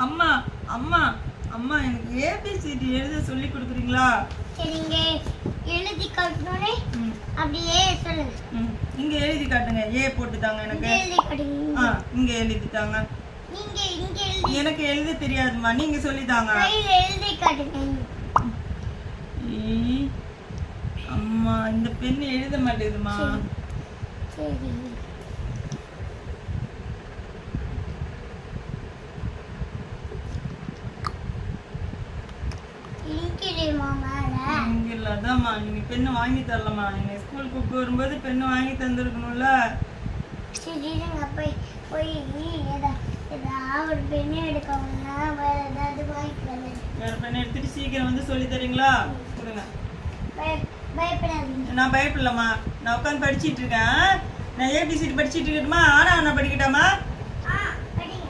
அம்மா அம்மா அம்மா எனக்கு ஏபிசிடி எழுத சொல்லி கொடுக்குறீங்களா? சரிங்க, எழுதி காட்டணும்னே அப்படியே சொல்லுங்க. இங்க எழுதி காட்டுங்க. ஏ போட்டுதாங்க எனக்கு. எழுதி காட்டுங்க. இங்க எழுதிட்டாங்க. நீங்க இங்க எழுதி. எனக்கு எழுத தெரியாதுமா, நீங்க சொல்லிதாங்க. கையில எழுதி காட்டுங்க. அம்மா இந்த பென் எழுத மாட்டேங்குதுமா. சரி அதாம்மா, நீங்க பெண்ணு வாங்கி தரலமா. நீங்க ஸ்கூல் கூப்பிட்டு வரும்போது பெண்ணு வாங்கி தந்துருக்கணும்ல. சரி போய் போய் ஒரு பெண்ணு எடுக்கணும்னா வேற ஏதாவது வாங்கிக்கலாம். வேற பெண்ணு எடுத்துட்டு சீக்கிரம் வந்து சொல்லி தரீங்களா? கொடுங்க. பயப்படாதீங்க. நான் பயப்படலம்மா, நான் உட்காந்து படிச்சிட்டு இருக்கேன். நான் ஏபிசிடி படிச்சிட்டு இருக்கட்டுமா? ஆனா நான் படிக்கட்டாமா? படிங்க.